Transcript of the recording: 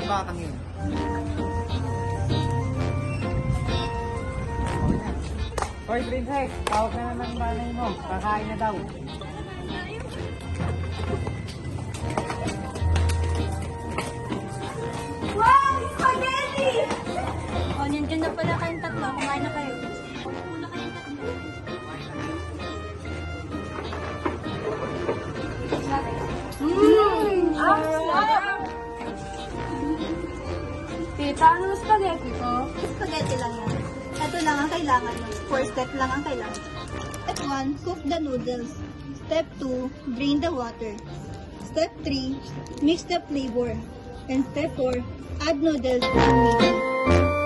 batang yun. Hoy, princess, tawag na naman ng nanay mo. Kakain na daw. Wow! Spaghetti! O, nandiyan na pala kayong tatlo. Kumain na kayo. Una kayong tatlo. Tita, ano spaghetti ko? Spaghetti lang yan. Ito lang ang kailangan mo. 4 step lang ang kailangan. Step 1, cook the noodles. Step 2, drain the water. Step 3, mix the flavor. And step 4, add noodles and meat.